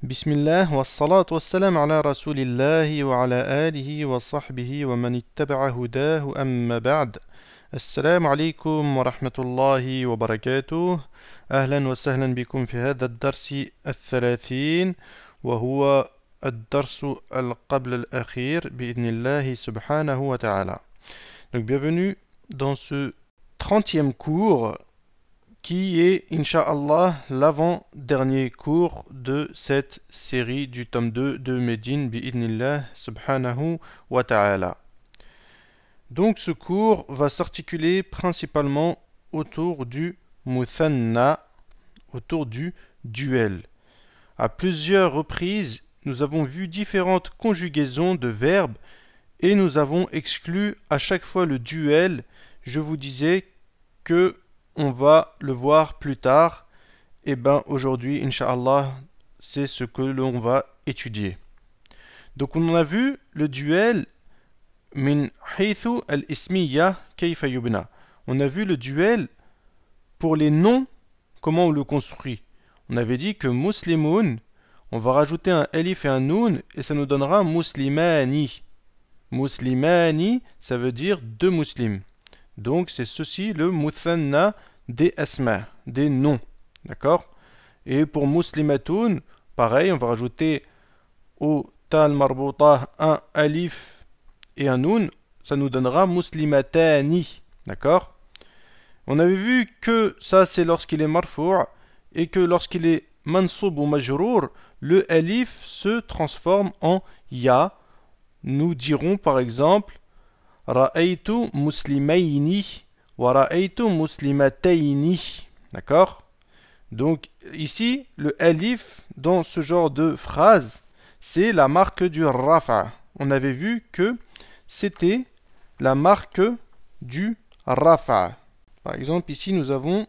Bismillah wa salatu wa salam ala rasulillahi wa ala alihi wa sahbihi wa man ittaba'a hudahu amma ba'd. Assalamu alaikum wa rahmatullahi wa barakatuh. أهلا وسهلا بكم في هذا الدرس الثلاثين وهو الدرس قبل الأخير بإذن الله سبحانه وتعالى. Donc bienvenue dans ce 30e cours qui est, Inch'Allah, l'avant-dernier cours de cette série du tome 2 de Médine, bi'idnillah, subhanahu wa ta'ala. Donc ce cours va s'articuler principalement autour du muthanna, autour du duel. À plusieurs reprises, nous avons vu différentes conjugaisons de verbes et nous avons exclu à chaque fois le duel. Je vous disais que on va le voir plus tard. Et bien aujourd'hui, Inch'Allah, c'est ce que l'on va étudier. Donc on a vu le duel min haythu al-ismiyya kayfa yubna. On a vu le duel pour les noms, comment on le construit. On avait dit que muslimun, on va rajouter un alif et un noun et ça nous donnera muslimani. Muslimani, ça veut dire deux muslims. Donc c'est ceci le muthanna des asma, des noms. D'accord? Et pour muslimatoun, pareil, on va rajouter au tal marbouta un alif et un noun, ça nous donnera muslimatani. D'accord? On avait vu que ça c'est lorsqu'il est marfou' et que lorsqu'il est mansoub ou majrour, le alif se transforme en ya. Nous dirons par exemple Ra'aytu muslimayni wa ra'aytu muslimatayni. D'accord? Donc ici, le alif dans ce genre de phrase, c'est la marque du rafa. On avait vu que c'était la marque du rafa. Par exemple, ici nous avons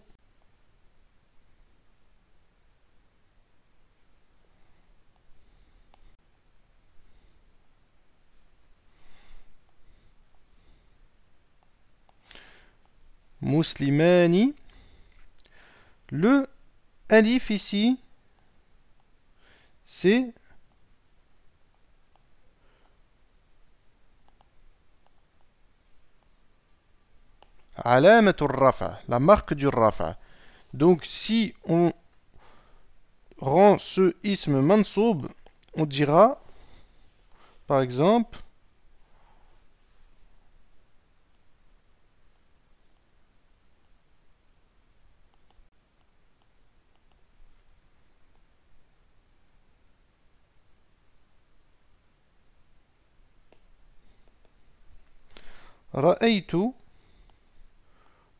muslimani. Le alif ici, c'est alamatul rafa, la marque du rafa. Donc si on rend ce ism mansoub, on dira par exemple Ra'aytu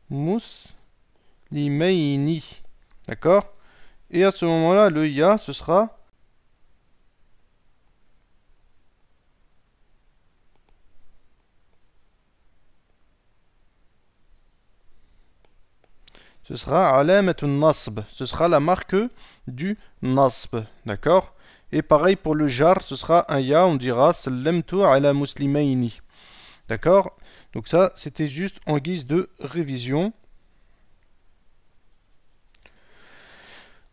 muslimayni. D'accord? Et à ce moment-là, le ya, ce sera alamatun nasb. Ce sera la marque du nasb. D'accord? Et pareil pour le jar, ce sera un ya, on dira sallamtu ala muslimayni. D'accord? Donc ça, c'était juste en guise de révision.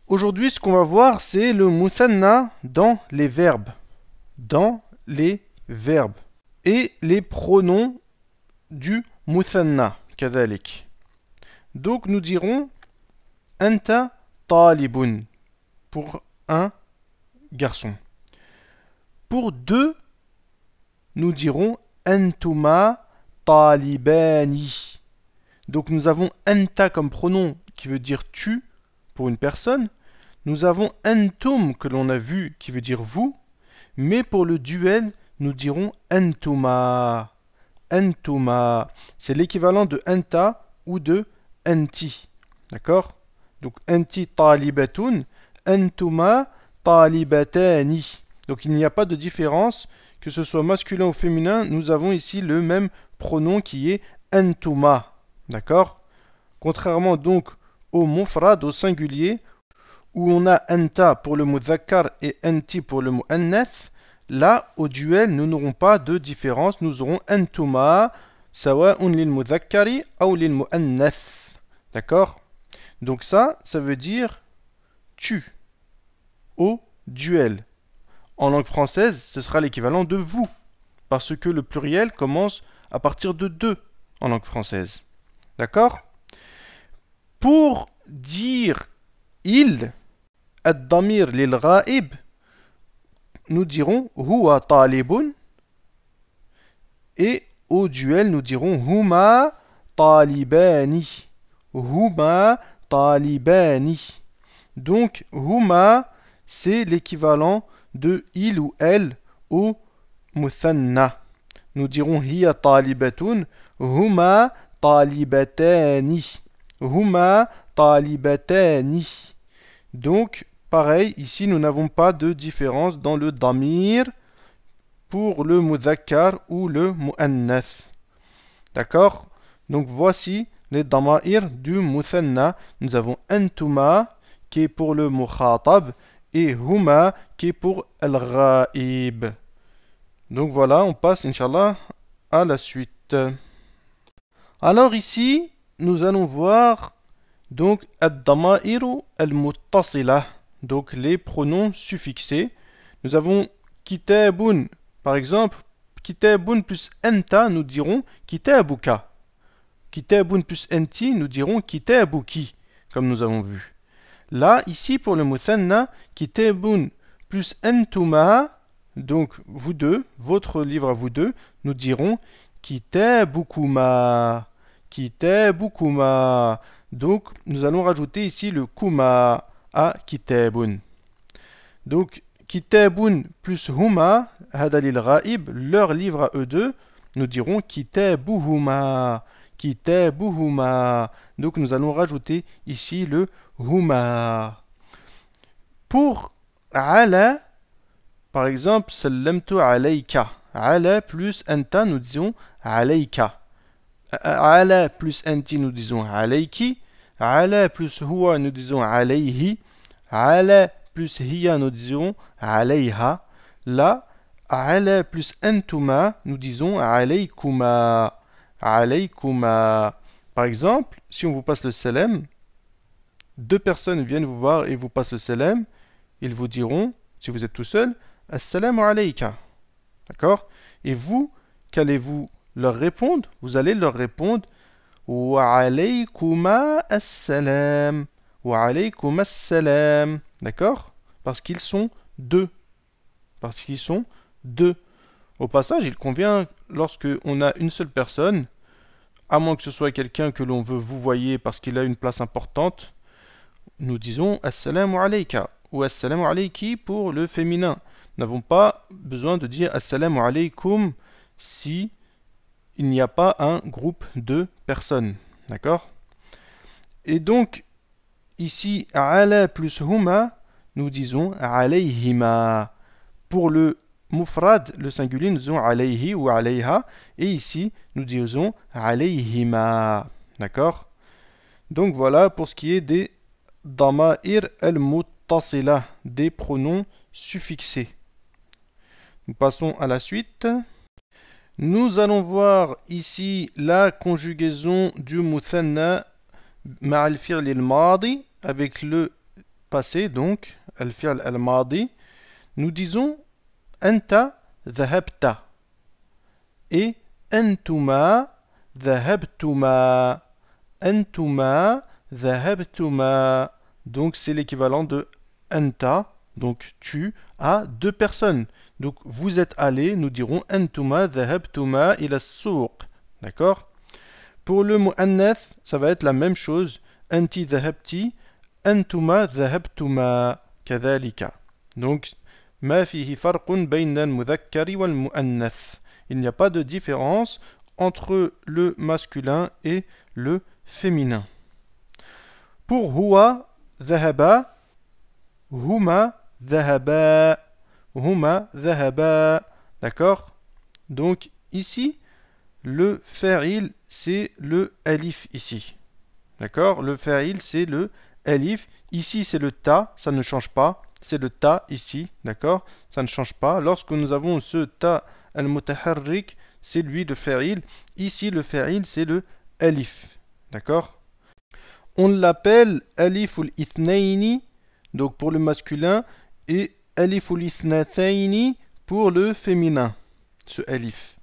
Aujourd'hui, ce qu'on va voir, c'est le muthanna dans les verbes. Dans les verbes. Et les pronoms du muthanna, kadhalik. Donc nous dirons anta talibun pour un garçon. Pour deux, nous dirons antuma talibani. Donc nous avons anta comme pronom qui veut dire tu pour une personne. Nous avons antum que l'on a vu qui veut dire vous. Mais pour le duel, nous dirons antuma. Antuma. C'est l'équivalent de anta ou de anti. D'accord? Donc anti talibatun, antuma talibatani. Donc il n'y a pas de différence, que ce soit masculin ou féminin, nous avons ici le même pronom qui est antuma. D'accord? Contrairement donc au mufrad, au singulier, où on a anta pour le mudhakkar et anti pour le muannath, là, au duel, nous n'aurons pas de différence. Nous aurons antuma, sawa'un lil mudhakkari ou lil muannath. D'accord? Donc ça veut dire tu au duel. En langue française, ce sera l'équivalent de vous, parce que le pluriel commence à partir de deux en langue française. D'accord? Pour dire il, ad-damir lil ghaib, nous dirons huwa talibun, et au duel nous dirons huma talibani. Huma talibani. Donc huma, c'est l'équivalent de il ou elle au muthanna. Nous dirons hiya talibatun, huma talibatani. Huma talibatani. Donc, pareil, ici nous n'avons pas de différence dans le damir pour le mudhakkar ou le muannath. D'accord? Donc voici les dama'ir du muthanna. Nous avons antuma qui est pour le mukhatab et huma qui est pour al-ghaib. Donc voilà, on passe inshallah à la suite. Alors ici, nous allons voir donc ad-dama'iru al-muttasilah, donc les pronoms suffixés. Nous avons kitabun, par exemple, kitabun plus anta, nous dirons kitabuka. Kitabun plus anti, nous dirons kitabuki, comme nous avons vu. Là, ici, pour le muthanna, kitabun plus antuma, donc vous deux, votre livre à vous deux, nous dirons kitabukuma. Kitabukuma. Donc, nous allons rajouter ici le kuma à kitabun. Donc, kitabun plus huma, hadalil ghaib, leur livre à eux deux, nous dirons kitabuhuma. Kitabuhuma. Donc, nous allons rajouter ici le huma. Pour ala, par exemple, sallamtu alayka. Ala plus anta, nous disons alayka. Ala plus anti, nous disons alayki. Ala plus huwa, nous disons alayhi. Ala plus hiya, nous disons alayha. Là, ala plus antuma, nous disons alaykuma. Alaykuma. Par exemple, si on vous passe le salam, deux personnes viennent vous voir et vous passent le salam, ils vous diront, si vous êtes tout seul, assalamu alayka. D'accord? Et vous, qu'allez-vous leur répondre? Vous allez leur répondre wa alaykuma assalam. Wa alaykuma assalam. D'accord? Parce qu'ils sont deux. Parce qu'ils sont deux. Au passage, il convient, lorsque on a une seule personne, à moins que ce soit quelqu'un que l'on veut vous voyez parce qu'il a une place importante, nous disons assalamu alayka ou assalamu alayki pour le féminin. Nous n'avons pas besoin de dire assalamu alaykum si il n'y a pas un groupe de personnes. D'accord? Et donc, ici, ala plus huma, nous disons alayhima. Pour le mufrad, le singulier, nous disons alayhi ou alayha. Et ici, nous disons alayhima. D'accord? Donc voilà pour ce qui est des dama'ir al-muttasila, des pronoms suffixés. Nous passons à la suite. Nous allons voir ici la conjugaison du muthanna ma'al fi'l al-madi avec le passé, donc al-fi'l al-madi. Nous disons anta dhahabta et antuma dhahabtuma. Antuma dhahabtuma. Donc c'est l'équivalent de anta, donc tu, à deux personnes. Donc vous êtes allés, nous dirons antuma dhahabtuma ila as-souq. D'accord? Pour le muannath, ça va être la même chose. Anti dhahabti, antuma dhahabtuma. Kadhalika. Donc ma fihi farqun bayna al-mudhakkari wal muannath. Il n'y a pas de différence entre le masculin et le féminin. Pour huwa dhahaba, huma dhahaba. Huma dhahaba. D'accord? Donc ici, le fa'il, c'est le alif ici. D'accord? Le fa'il, c'est le alif. Ici, c'est le ta, ça ne change pas. C'est le ta ici. D'accord? Ça ne change pas. Lorsque nous avons ce ta al-mutaharrik, c'est lui le fa'il. Ici, le fa'il, c'est le alif. D'accord? On l'appelle alif ul-ithnaini, donc pour le masculin, et alif l'ithnathaini pour le féminin, ce alif.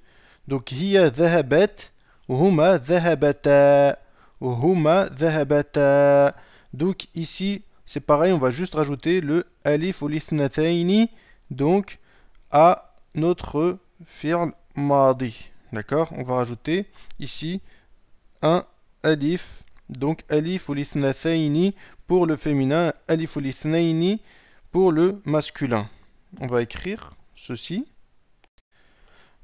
Donc hiya dhahabat, huma dhahabata, huma dhahabata. Donc ici, c'est pareil, on va juste rajouter le alif l'ithnathaini donc à notre fi'l madi. D'accord? On va rajouter ici un alif, donc alif l'ithnathaini pour le féminin, alif l'ithnaini pour le masculin. On va écrire ceci.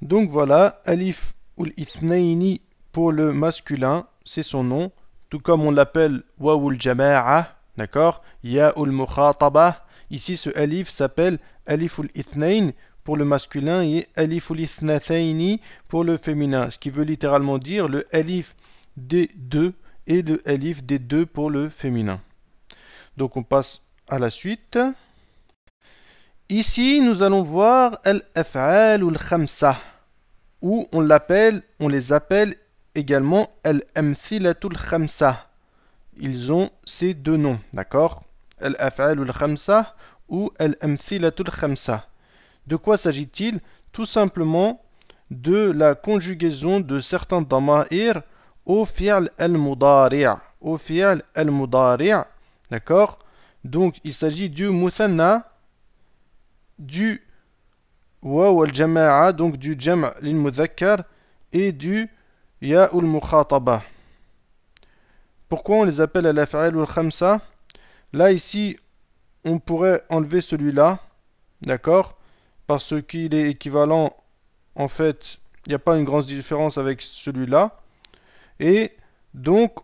Donc voilà, alif l'ithnaini pour le masculin, c'est son nom, tout comme on l'appelle wawul jama'a, d'accord? Ya'ul mukhataba. Ici, ce alif s'appelle alif l'ithnain pour le masculin et alif l'ithnathaini pour le féminin, ce qui veut littéralement dire le alif des deux et le alif des deux pour le féminin. Donc on passe à la suite. Ici, nous allons voir al-af'al al-khamsa, ou on les appelle également al-amthilatul khamsa. Ils ont ces deux noms, d'accord? Al-af'al al-khamsa ou al-amthilatul khamsa. De quoi s'agit-il? Tout simplement de la conjugaison de certains dama'ir au fi'l al-mudari'. Au fi'l al-mudari', d'accord? Donc il s'agit du muthanna, du waw al-jama'a, donc du jam' lil-mudhakkar et du ya'ul mukhataba. Pourquoi on les appelle al-af'al al-khamsa? Là ici, on pourrait enlever celui-là, d'accord? Parce qu'il est équivalent, en fait, il n'y a pas une grande différence avec celui-là. Et donc,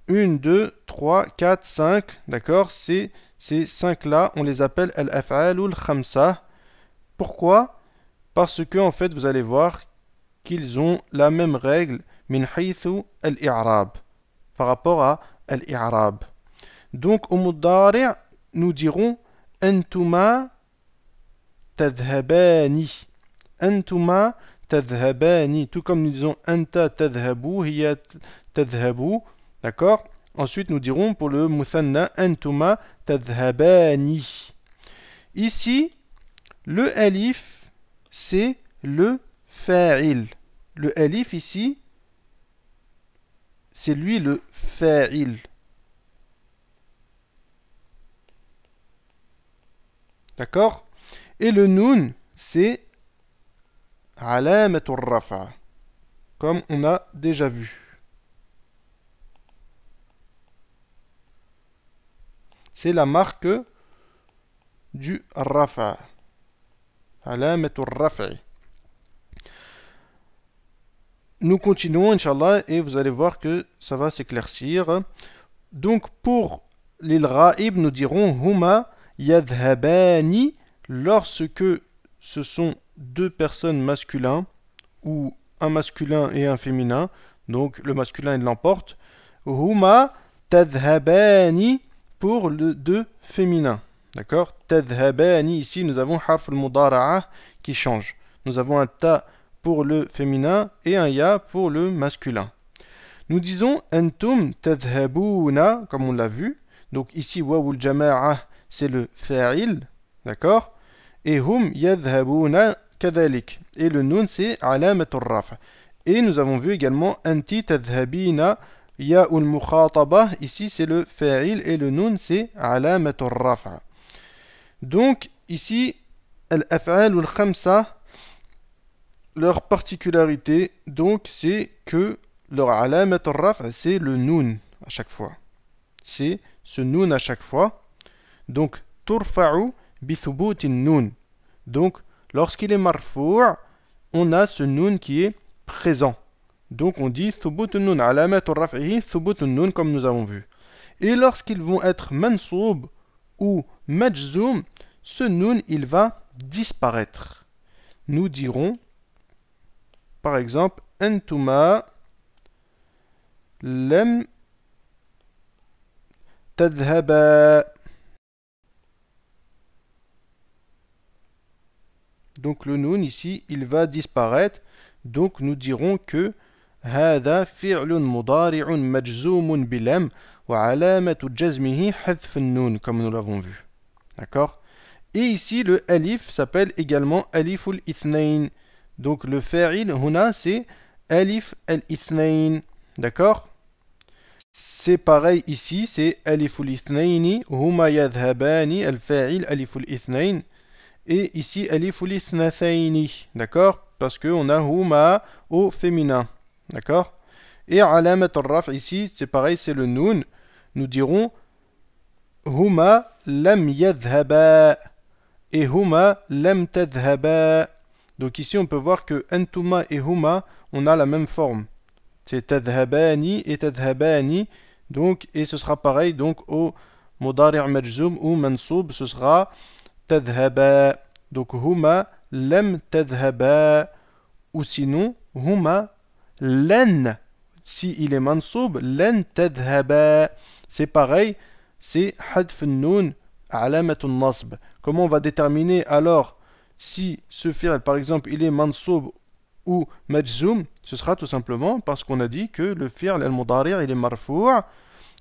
1, 2, 3, 4, 5, d'accord? Ces 5-là, on les appelle al-af'al al-khamsa. Pourquoi? Parce que, en fait, vous allez voir qu'ils ont la même règle min haythu al-i'rab, par rapport à al-i'rab. Donc, au mudari', nous dirons antuma tadhhabani. Antuma tadhhabani. Tout comme nous disons anta tadhhabu, hiya tadhhabu. D'accord? Ensuite, nous dirons pour le muthanna antuma tadhhabani. Ici, le alif, c'est le fa'il. Le alif ici, c'est lui le fa'il. D'accord? Et le noun, c'est alamatul rafa, comme on a déjà vu. C'est la marque du rafa. Alamatul rafi. Nous continuons, Inch'Allah, et vous allez voir que ça va s'éclaircir. Donc, pour l'il ra'ib, nous dirons huma yadhhabani lorsque ce sont deux personnes masculins ou un masculin et un féminin, donc le masculin il l'emporte. Huma tadhhabani pour le deux féminin, d'accord? Tadhhabani, ici nous avons harf al-mudara'a qui change. Nous avons un ta pour le féminin et un ya pour le masculin. Nous disons antum tadhhabuna, comme on l'a vu. Donc ici wawul jama'a c'est le fa'il, d'accord? Et hum yadhhabuna kadhalik. Et le nun c'est alamatul raf'. Et nous avons vu également anti tadhhabina ya'ul mukhataba. Ici c'est le fa'il et le nun c'est alamatul raf'. Donc ici al-af'al al-khamsa, leur particularité donc c'est que leur alamatul raf' c'est le nun à chaque fois. C'est ce nun à chaque fois. Donc, turfa'u bi thubutin nun. Donc, lorsqu'il est marfou', on a ce nun qui est présent. Donc, on dit thubutun nun, alamatu raf'ihi thubutun nun, comme nous avons vu. Et lorsqu'ils vont être mansoub ou majzoum, ce nun, il va disparaître. Nous dirons, par exemple, antuma lam tadhhaba. Donc le nun ici, il va disparaître. Donc nous dirons que هذا فعل مضارع مجزوم بلم وعلامة جزمه حذف النون, comme nous l'avons vu. D'accord? Et ici, le alif s'appelle également alif al-ithnain. Donc le fa'il, huna, c'est alif al-ithnain. D'accord? C'est pareil ici, c'est alif al-ithnaini, huma yadhhabani, al-fa'il alif al-ithnain. Et ici, alif al-ithnathaini. D'accord? Parce qu'on a huma au féminin. D'accord? Et alamat al-raf ici, c'est pareil, c'est le noun. Nous dirons huma lam yadhhaba et huma lam tadhhaba. Donc ici, on peut voir que antuma et huma, on a la même forme. C'est tadhhabani et tadhhabani. Donc, et ce sera pareil donc au mudari' majzoum ou mansoub, ce sera tadhhaba. Donc huma lam tadhhaba. Ou sinon huma lan. Si il est mansoub, lan tadhhaba. C'est pareil, c'est hadf nun alamat nasb. Comment on va déterminer alors si ce fi'l, par exemple, il est mansoub ou majzoum? Ce sera tout simplement parce qu'on a dit que le fi'l al-mudari' il est marfou'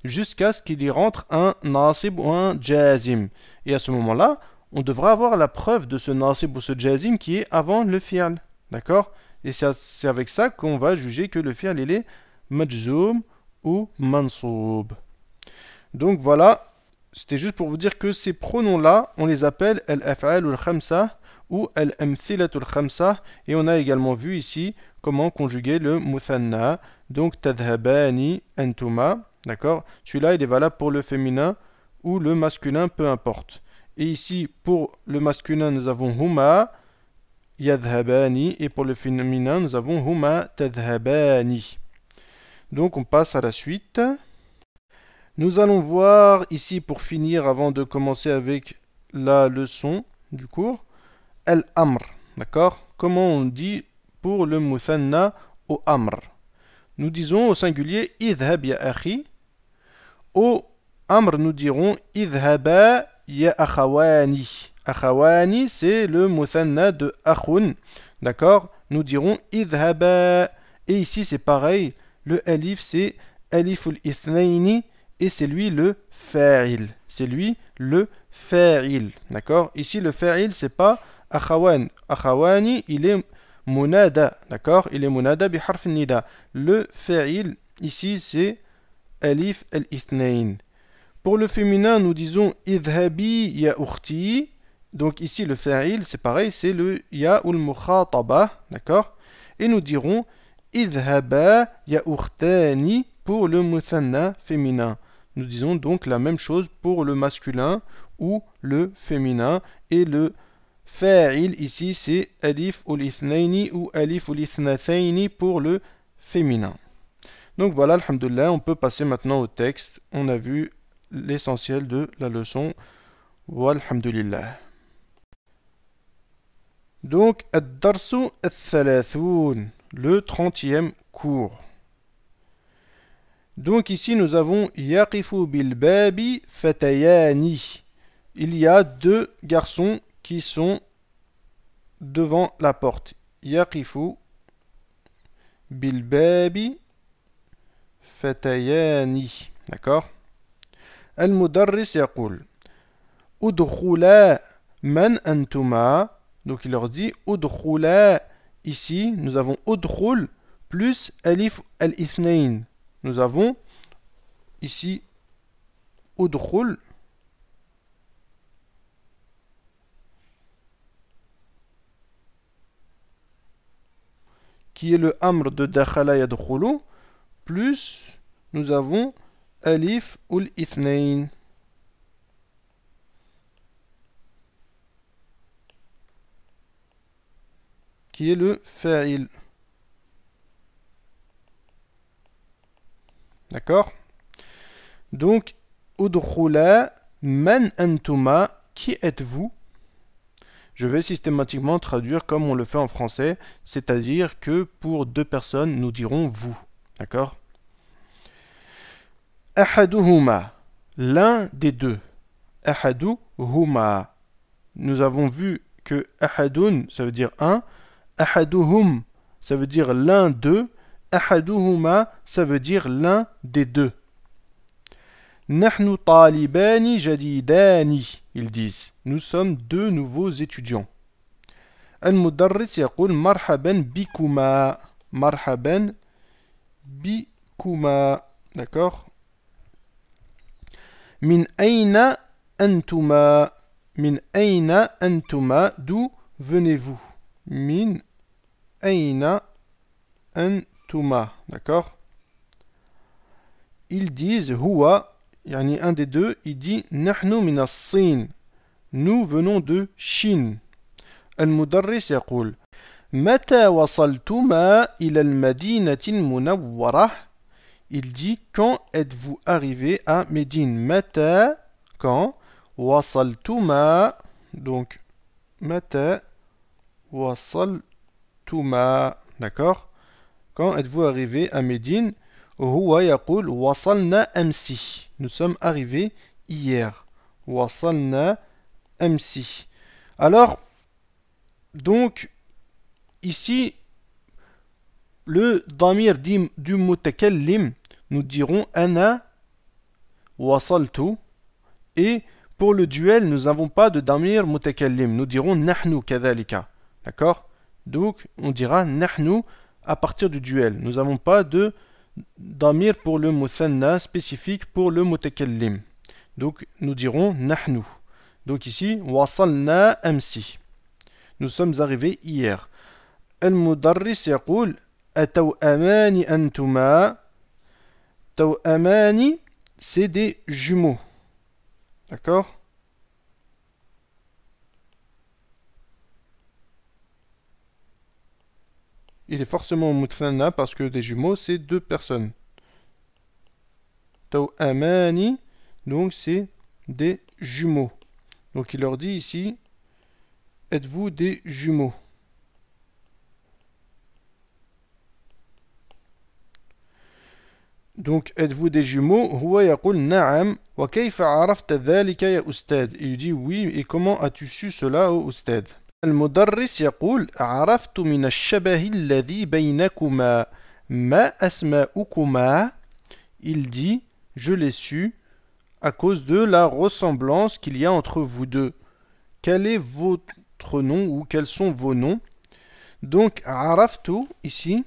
jusqu'à ce qu'il y rentre un nasib ou un jazim. Et à ce moment-là, on devra avoir la preuve de ce nasib ou ce jazim qui est avant le fi'l. D'accord? Et c'est avec ça qu'on va juger que le fi'l il est majzoum ou mansoub. Donc voilà, c'était juste pour vous dire que ces pronoms-là, on les appelle al-af'al al-khamsa ou al-amthilat al-khamsa. Et on a également vu ici comment conjuguer le muthanna. Donc tadhhabani antuma. D'accord? Celui-là, il est valable pour le féminin ou le masculin, peu importe. Et ici, pour le masculin, nous avons huma yadhhabani. Et pour le féminin, nous avons huma tadhhabani. Donc on passe à la suite. Nous allons voir ici pour finir avant de commencer avec la leçon du cours. Al-amr. D'accord? Comment on dit pour le muthanna au amr? Nous disons au singulier idhab ya akhi. Au amr nous dirons idhaba ya akhawani. Akhawani c'est le muthanna de akhun. D'accord? Nous dirons idhaba. Et ici c'est pareil. Le alif c'est alif al-ithnaini. Et c'est lui le fa'il. C'est lui le fa'il. D'accord? Ici, le fa'il, c'est pas akhawan. Akhawani, il est munada. D'accord? Il est munada bi harf nida. Le fa'il, ici, c'est alif al-ithnain. Pour le féminin, nous disons idhabi ya ukhti. Donc ici, le fa'il, c'est pareil, c'est le ya ou le mukhataba. D'accord? Et nous dirons idhaba ya ukhtani pour le muthanna féminin. Nous disons donc la même chose pour le masculin ou le féminin. Et le fa'il ici c'est alif ul ithnaini ou alif ul ithnathaini pour le féminin. Donc voilà, alhamdoulilah, on peut passer maintenant au texte. On a vu l'essentiel de la leçon. Walhamdulillah. Donc, ad-darsu al-thalathoun, le 30e cours. Donc ici nous avons yaqifu bil babi fatayani. Il y a deux garçons qui sont devant la porte. Yaqifu bil babi fatayani. D'accord? Al-mudarris yaqul udkhula man antuma. Donc il leur dit udkhula. Ici nous avons udkhul plus alif al-ithnain. Nous avons ici udkhul qui est le amr de dakhala yadkhulu plus nous avons alif ul ithnain qui est le fa'il. D'accord? Donc, udkhula man antuma, qui êtes-vous? Je vais systématiquement traduire comme on le fait en français, c'est-à-dire que pour deux personnes, nous dirons vous. D'accord? Ahaduhuma, l'un des deux. Ahaduhuma. Nous avons vu que ahadun, ça veut dire un. Ahaduhum, ça veut dire l'un d'eux. Ahaduhuma, ça veut dire l'un des deux. Nahnu talibani jadidani, ils disent. nous sommes deux nouveaux étudiants. المدرس يقول مرحبا بكما. مرحبا بكما. D'accord. من أين أنتما. من أين أنتما. D'où venez-vous. من أين أنتما. D'accord. Ils disent هو, يعني un des deux, il dit نحن من الصين. Nous venons de Chine. المدرس يقول متى وصلتما إلى المدينة المنورة. Il dit quand êtes-vous arrivé à Médine. متى, quand. وصلتما, donc متى وصلتما. D'accord. Quand êtes-vous arrivé à Médine. هو يقول وصلنا أمس. Nous sommes arrivés hier. وصلنا أمس. Alors, donc, ici, le damir du mutakallim, nous dirons ana wasaltu. Et pour le duel, nous n'avons pas de damir mutakallim. Nous dirons nahnu kadhalika. D'accord. Donc, on dira nahnu à partir du duel. Nous n'avons pas de damir pour le muthanna spécifique pour le mutakallim. Donc, nous dirons nahnu. Donc ici, wasalna amsi. Nous sommes arrivés hier. المدرس يقول أتوأمان أنتما. توأمان, c'est des jumeaux. D'accord. Il est forcément muthanna parce que des jumeaux, c'est deux personnes. توأمان, donc c'est des jumeaux. Donc il leur dit ici, êtes-vous des jumeaux? Donc êtes-vous des jumeaux? هو يقول نعم. وكيف عرفت ذلك يا أستاذ. Il dit oui, et comment as-tu su cela au أستاذ. المدرس يقول عرفت من الشبه الذي بينكما. ما أسماؤكما. Il dit je l'ai su à cause de la ressemblance qu'il y a entre vous deux. Quel est votre nom ou quels sont vos noms? Donc, araftu, ici.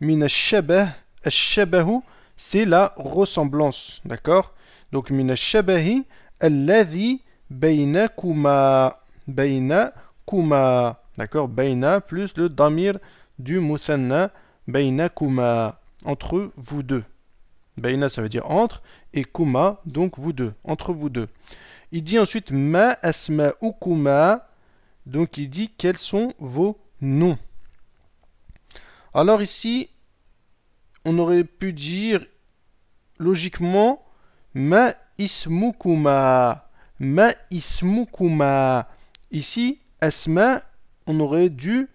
Min ash-shabah. Ash-shabahu, c'est la ressemblance. D'accord. Donc, min ash-shabahi alladhi baynakuma. Baynakuma. D'accord. Bayna plus le damir du muthanna. Baynakuma. Entre vous deux. Bayna, ça veut dire entre, et kuma, donc vous deux, entre vous deux. Il dit ensuite ma asma'ukuma, donc il dit quels sont vos noms. Alors ici, on aurait pu dire logiquement ma ismukuma. Ma ismukuma. Ici, asma, on aurait dû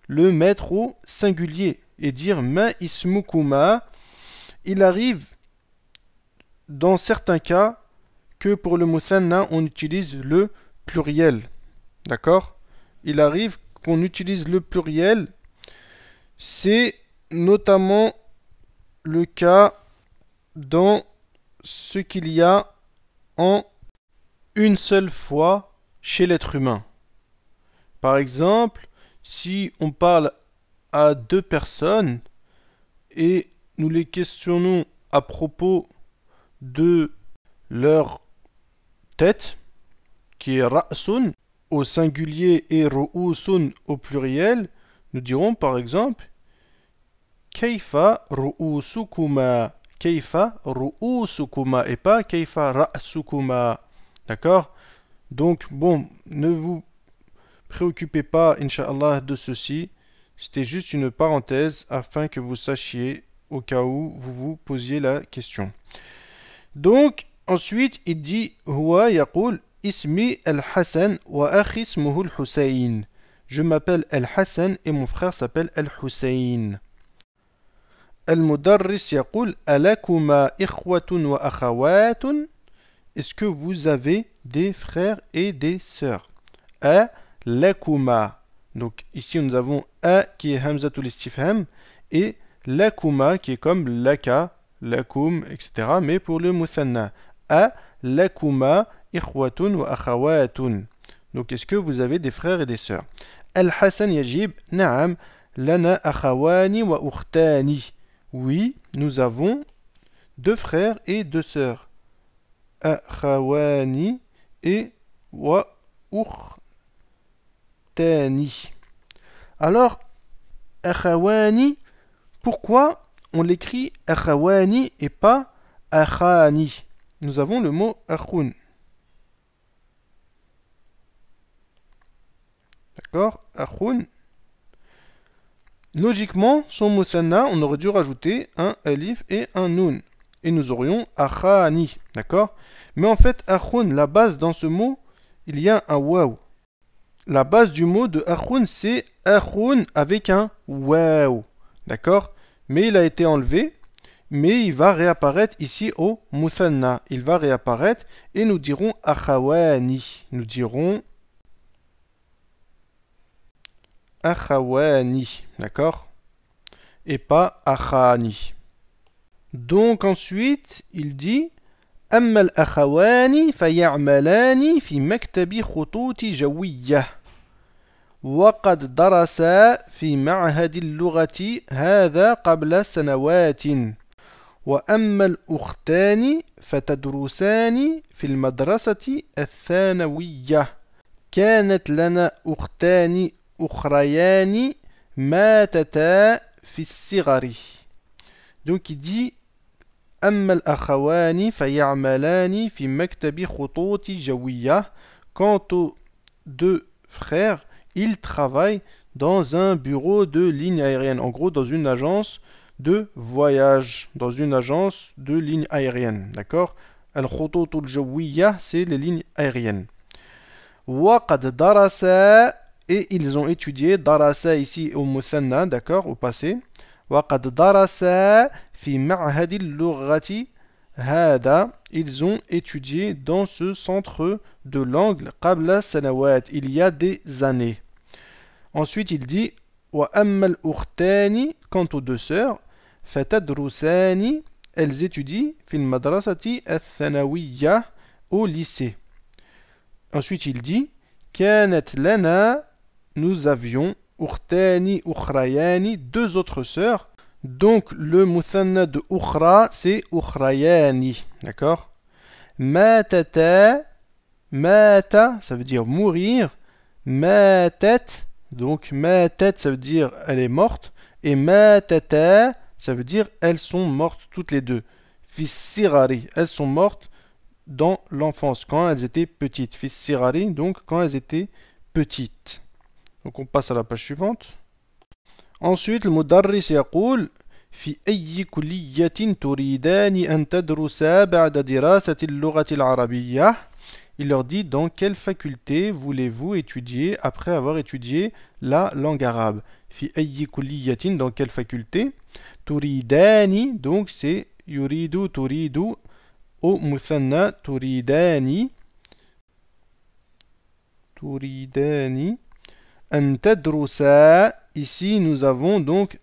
le mettre au singulier et dire ma ismukuma. Il arrive dans certains cas que pour le muthanna on utilise le pluriel. D'accord. Il arrive qu'on utilise le pluriel. C'est notamment le cas dans ce qu'il y a en une seule fois chez l'être humain. Par exemple, si on parle à deux personnes et nous les questionnons à propos de leur tête, qui est ra'sun au singulier et ru'usun au pluriel, nous dirons par exemple Kayfa ru'usukuma. Kayfa ru'usukuma et pas Kayfa ra'sukuma. D'accord. Donc, bon, ne vous préoccupez pas, Inch'Allah, de ceci. C'était juste une parenthèse afin que vous sachiez au cas où vous vous posiez la question. Donc, ensuite, il dit Huwa yaqul ismi al-Hassan wa akhi ismuhu al-Hussein. Je m'appelle al-Hassan et mon frère s'appelle al-Hussein. Al-Mudarris yaqul alakuma ikhwatun wa akhawatun. Est-ce que vous avez des frères et des sœurs? Lakuma. Donc ici nous avons a qui est hamzatul istifham et lakuma qui est comme laka, lakum, etc. Mais pour le muthanna, a lakuma ikhwatun wa akhawatun. Donc est-ce que vous avez des frères et des sœurs? Al-Hassan yajib, na'am, lana akhawani wa ukhtani. Oui, nous avons deux frères et deux sœurs. Akhawani et wa ukhtani. Alors, akhawani, pourquoi on l'écrit akhawani et pas akhani? Nous avons le mot akhun. D'accord? Akhun. Logiquement, son muthanna, on aurait dû rajouter un alif et un nun. Et nous aurions akhani. D'accord? Mais en fait, akhun, la base dans ce mot, il y a un waw. La base du mot de akhun, c'est akhun avec un waw. D'accord? Mais il a été enlevé. Mais il va réapparaître ici au muthanna. Il va réapparaître et nous dirons akhawani. Nous dirons akhawani. D'accord? Et pas akhani. Donc ensuite, il dit أما الأخوان فيعملان في مكتب خطوط جوية وقد درسا في معهد اللغة هذا قبل سنوات وأما الأختان فتدرسان في المدرسة الثانوية كانت لنا أختان أخريان ماتتا في الصغر. Donc il dit أما الأخوان فيعملان في مكتب خطوط جوية. Quant aux deux frères, ils travaillent dans un bureau de ligne aérienne. En gros, dans une agence de voyage, dans une agence de ligne aérienne. D'accord? Al-Khutut al-Jawiyya, c'est les lignes aériennes. وقد درسا, et ils ont étudié. Darasa ici au muthanna, d'accord, au passé. وقد درسا في معهد اللغة هذا, ils ont étudié dans ce centre de langue قبل سنوات, il y a des années. Ensuite il dit وأما الأختان, quant aux deux sœurs, فتدرسان, elles étudient في المدرسة الثانوية, au lycée. Ensuite il dit كانت لنا, nous avions أختان أخريان, deux autres sœurs. Donc le muthanna de ukhra, c'est ukhrayani. D'accord? Matata, mata, ça veut dire mourir. Matat, donc matat, ça veut dire elle est morte. Et matata, ça veut dire elles sont mortes toutes les deux. Fissirari, elles sont mortes dans l'enfance, quand elles étaient petites. Fissirari, donc quand elles étaient petites. Donc on passe à la page suivante. Ensuite, le mudarris يقول في أي كلية تريدان أن تدرسا بعد دراسة اللغة العربية. Il leur dit dans quelle faculté voulez-vous étudier après avoir étudié la langue arabe. في أي كلية, dans quelle faculté. تريدان, donc c'est يريد تريد au muthanna تريدان. تريدان أن تدرسا. Ici, nous avons donc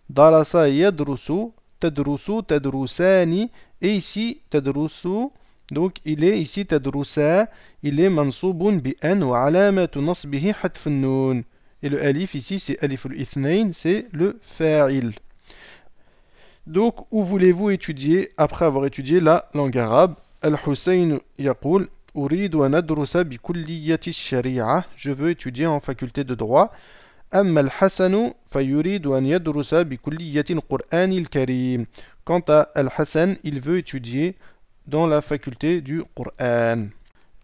darasa yadrusu, tadrusu, tadrusani, et ici, tadrusu, donc il est ici tadrusa, il est mansoubun bi an wa alamatu nasbihi hadf an-nun. Et le alif ici, c'est alif al-ithnain, c'est le fa'il. Donc, où voulez-vous étudier après avoir étudié la langue arabe? Al-Hussein yaqul أريد أن أدرس بكلية الشريعة. Je veux étudier en faculté de droit. أما الحسن فيريد أن يدرس بكلية القرآن الكريم. Quant à Al-Hassan, il veut étudier dans la faculté du Coran.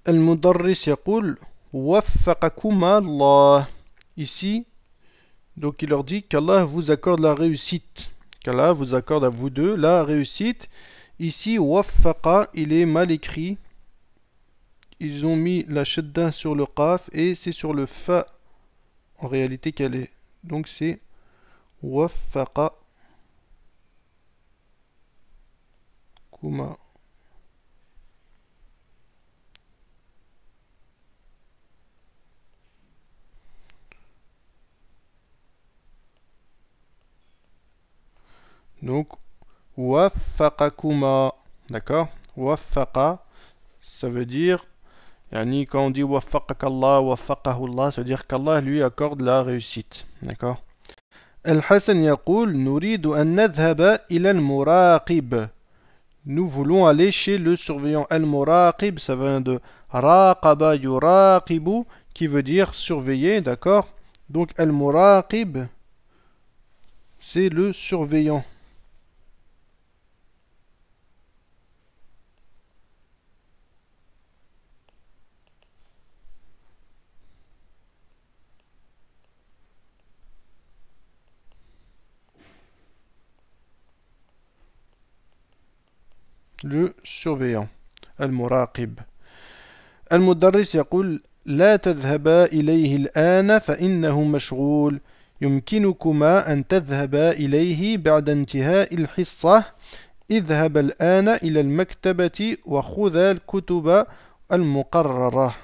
المدرس يقول وفقكما الله. Ici, donc il leur dit qu'Allah vous accorde la réussite. Qu'Allah vous accorde à vous deux la réussite. Ici, waffaqa, il est mal écrit. Ils ont mis la shadda sur le qaf et c'est sur le fa en réalité qu'elle est. Donc c'est waffaqa kuma. Donc waffaqakuma. D'accord? Waffaqa, ça veut dire, yani quand on dit waffaqakallah, waffaqahullah, ça veut dire qu'Allah lui accorde la réussite. D'accord? Al-Hassan yaqul, nuridu an nadhhaba ila al-muraqib. Nous voulons aller chez le surveillant. Al-muraqib, ça vient de raqaba yuraqibu, qui veut dire surveiller, d'accord? Donc al-muraqib, c'est le surveillant. Le surveillant. Al-muraqib. المدرس يقول لا تذهبا إليه الآن فإنه مشغول يمكنكما أن تذهبا إليه بعد انتهاء الحصة اذهب الآن إلى المكتبة وخذا الكتب المقررة.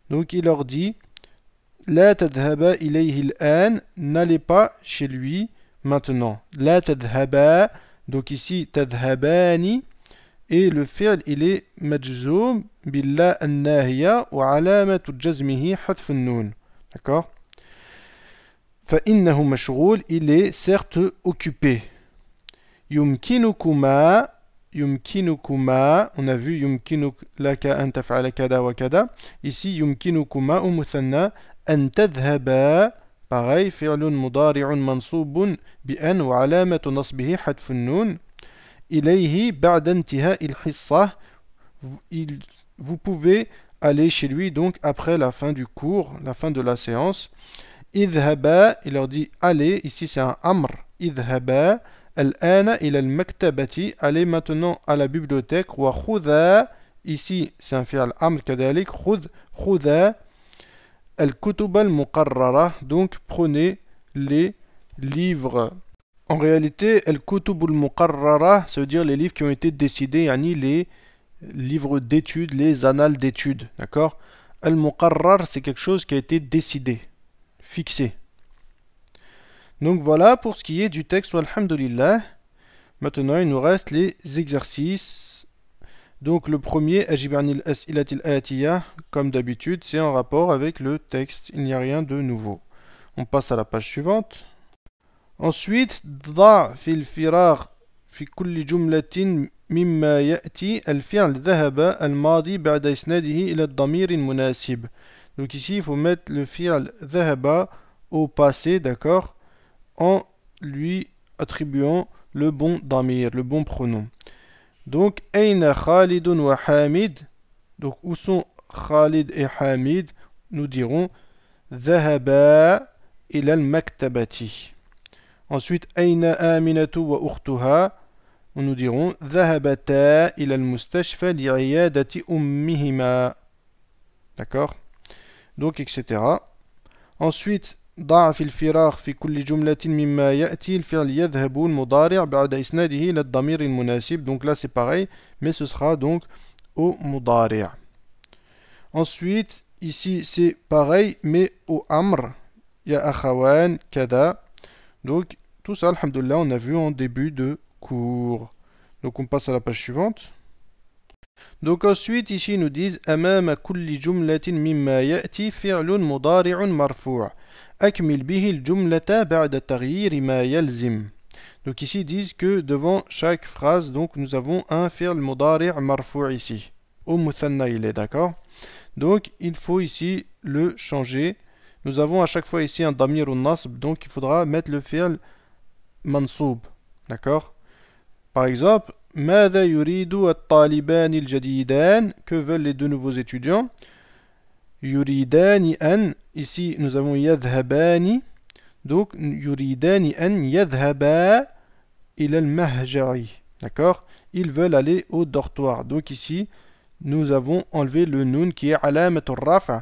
Donc il leur dit لا تذهبا إليه الآن, n'allez pas chez lui maintenant. لا تذهبا, donc ici تذهبان. Et le fi'l, il est majzoum billah an-nahiya wa alamatu jazmihi hadf an-nun. D'accord? فإنه مشغول, il est certes occupé. يمكنكما, يمكنكما, on a vu يمكنك لك أن تفعل كذا وكذا. Ici يمكنكما au muthanna أن تذهبا, pareil, فعل مضارع منصوب بأن وعلامة نصبه حذف النون. إليه بعد انتهاء الحصة, vous pouvez aller chez lui donc après la fin du cours, la fin de la séance. اذهبا, il leur dit allez, ici c'est un amr. اذهبا الآن إلى المكتبة, allez maintenant à la bibliothèque. وخذا, ici c'est un fi'al amr كذلك. خذا الكتب المقررة, donc prenez les livres. En réalité, al-kutub al-muqarrara, ça veut dire les livres qui ont été décidés, yani les livres d'études, les annales d'études, d'accord? Al-muqarrar, c'est quelque chose qui a été décidé, fixé. Donc voilà pour ce qui est du texte, walhamdulillah. Maintenant, il nous reste les exercices. Donc le premier, ajib anil as'ilatil atiyah, comme d'habitude, c'est en rapport avec le texte, il n'y a rien de nouveau. On passe à la page suivante. Ensuite, ضع في الفراغ في كل جملة مما يأتي الفعل ذهب الماضي بعد إسناده إلى الضمير المناسب. Donc ici, il faut mettre le fi'l ذهب au passé, d'accord, en lui attribuant le bon damir, le bon pronom. Donc, أين خالد وحامد. Donc, où sont Khalid et Hamid? Nous dirons ذهبا إلى المكتبة. Ensuite, أين آمنة وأختها. Nous dirons ذهبتا إلى المستشفى لعيادة أمهما. D'accord? Donc, etc. Ensuite, ضع في الفراغ في كل جملة مما يأتي الفعل يذهب المضارع بعد إسناده إلى الضمير المناسب. Donc là, c'est pareil, mais ce sera donc au مضارع. Ensuite, ici, c'est pareil, mais au amr. يا أخوان كذا. Donc, tout ça, alhamdoulilah, on a vu en début de cours. Donc, on passe à la page suivante. Donc, ensuite, ici, ils nous disent أمام كل جملة مما يأتي فعل مضارع مرفوع أكمل به الجملة بعد تغيير ما يلزم. Donc, ici, ils disent que devant chaque phrase, donc, nous avons un fi'l mudari' marfou' ici. Au muthanna, il est d'accord. Donc, il faut ici le changer. Nous avons à chaque fois ici un damir ou nasb, donc il faudra mettre le fi'l mansoub. D'accord? Par exemple, ماذا يريد الطالبان الجديدان. Que veulent les deux nouveaux étudiants? يريدان أن. Ici, nous avons يذهبان. Donc, يريدان أن يذهبا إلى المهجع. D'accord? Ils veulent aller au dortoir. Donc ici, nous avons enlevé le nun qui est علامة الرفع.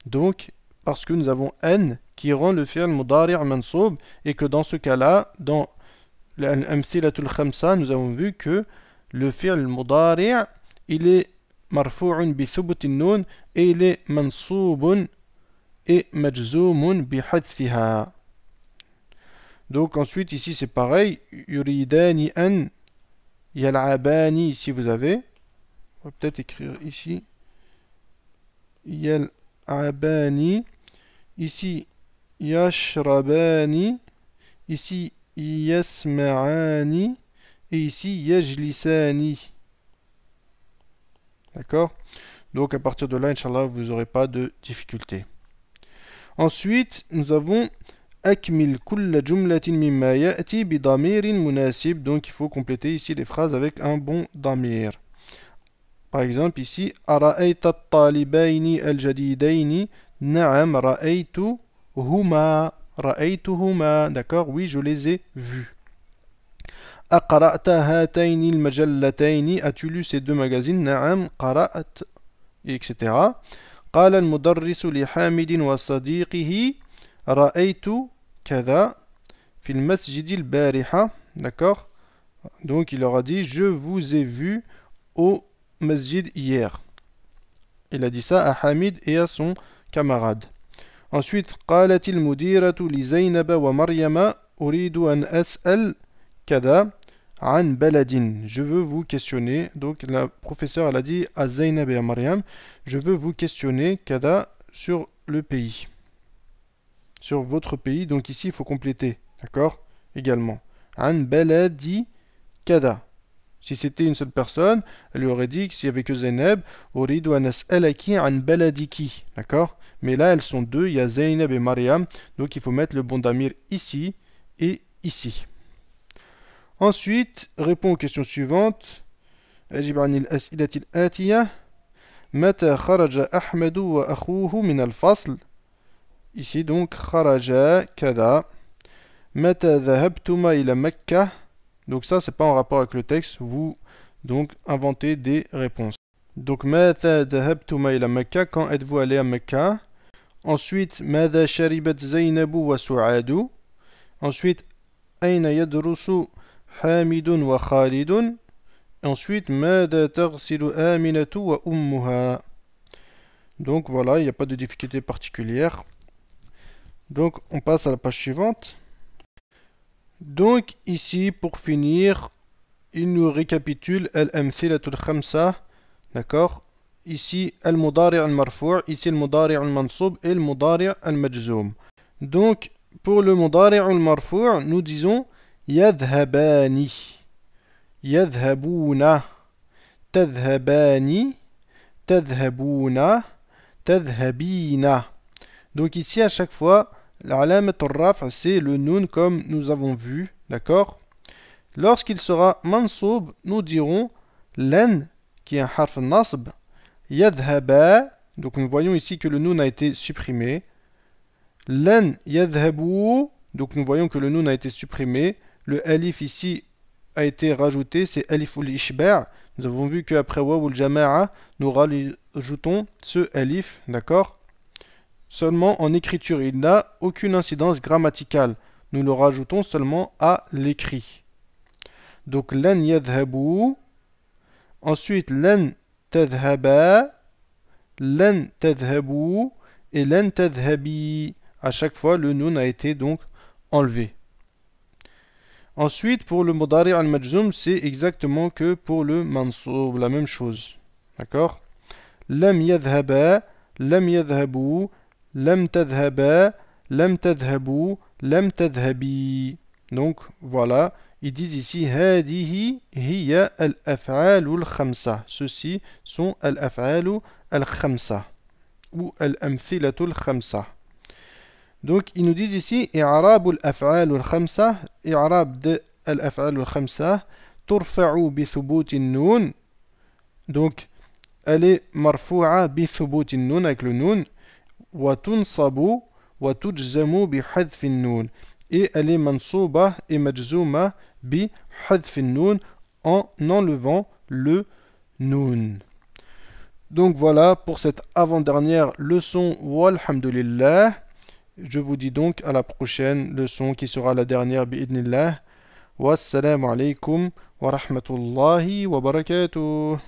Donc, parce que nous avons n qui rend le fi'l mudari' mansoub, et que dans ce cas-là, dans l'amthilatul khamsa, nous avons vu que le fi'l mudari' il est marfu'un bi thubut nun et il est mansoubun et majzoumun bi hadfiha. Donc ensuite ici c'est pareil, yuridani an Yal'abani, ici vous avez. On va peut-être écrire ici. Yal'abani. Ici, yashrabani. Ici, yasma'ani. Et ici, yajlisani. D'accord? Donc à partir de là, Inch'Allah, vous n'aurez pas de difficulté. Ensuite, nous avons Akmil kulla jumlatin mimma ya'ti bi damirin munasib. Donc il faut compléter ici les phrases avec un bon damir. Par exemple ici, Ara'ayta at-talibayni al-jadidaini. Na'am ra'aytuhuma. Ra'aytuhuma. D'accord? Oui, je les ai vus. Aqra'ta hatayni al-majallataini. As-tu lu ces deux magazines? Na'am qara'at. Etc. قال المدرس لحامد وصديقه رأيت كذا في المسجد البارحة. D'accord? Donc il leur a dit je vous ai vu au masjid hier. Il a dit ça à Hamid et à son camarade. Ensuite قالت المديرة لزينب ومريم أريد أن أسأل كذا عن بلد. Je veux vous questionner. Donc la professeure elle a dit à Zainab et à Maryam, je veux vous questionner kada sur le pays. Sur votre pays. Donc ici il faut compléter. D'accord? Également. An baladi kada. Si c'était une seule personne, elle lui aurait dit que s'il n'y avait que Zainab, uridu an as'alaki an baladiki. D'accord? Mais là elles sont deux, il y a Zainab et Maryam. Donc il faut mettre le bon damir ici et ici. Ensuite, réponds aux questions suivantes. أجب عن الأسئلة الآتية. متى خرج أحمد وأخوه من الفصل. Ici donc خرج كذا. متى ذهبتما إلى مكة. Donc ça c'est pas en rapport avec le texte. Vous donc inventez des réponses. Donc متى ذهبتما إلى مكة. Quand êtes-vous allé à Mecca. Ensuite ماذا شربت زينب وسعاد. Ensuite أين يدرس حامد وخالد. Ensuite, ماذا تغسل آمنة وأمها. Donc voilà, il n'y a pas de difficulté particulière. Donc on passe à la page suivante. Donc ici, pour finir, il nous récapitule al-amthilatul khamsa. D'accord? Ici, al-mudari' al-marfou', ici al-mudari' al-mansoub et al-mudari' al-majzoum. Donc pour le mudari' al-marfou', nous disons yadhhabani. يذهبون تذهبان تذهبون تذهبين. Donc ici à chaque fois l'alamat al-raf' c'est le nun comme nous avons vu. D'accord? Lorsqu'il sera mansoub, nous dirons lan qui est un harf nasb. Yadhhaba. Donc nous voyons ici que le nun a été supprimé. Lan yadhhabu. Donc nous voyons que le nun a été supprimé. Le alif ici a été rajouté, c'est alif ul ishba'. Nous avons vu qu'après waw ul jama'a, nous rajoutons ce alif, d'accord? Seulement en écriture, il n'a aucune incidence grammaticale. Nous le rajoutons seulement à l'écrit. Donc lan yadhhabu. Ensuite lan tadhhaba, lan tadhhabu et lan tadhhabi. À chaque fois, le nun a été donc enlevé. Ensuite, pour le mudari' al-majzoum, c'est exactement que pour le mansoub, la même chose. D'accord? Lam yadhhaba, lam yadhhabu, lam tadhhaba, lam tadhhabu, lam tadhhabi. Donc, voilà. Ils disent ici, hadihi hiya al-af'alu al-khamsa. Ceux-ci sont al-af'alu al-khamsa. Ou al-amthilatu al-khamsa. Donc, ils nous disent ici, i'rab al-af'al al-khamsa, i'rab de al-af'al al-khamsa, turfa'u bi thubout an-nun. Donc, elle est marfou'a bi thubout an-nun avec le nun, wa tunsabu wa tujzamu bi hadf an-nun. Et elle est mansouba et majzouma bi hadf an-nun en enlevant le nun. Donc voilà pour cette avant-dernière leçon, walhamdulillah. Je vous dis donc à la prochaine leçon qui sera la dernière bi'idnillah. Wassalamu alaikum wa rahmatullahi wa barakatuh.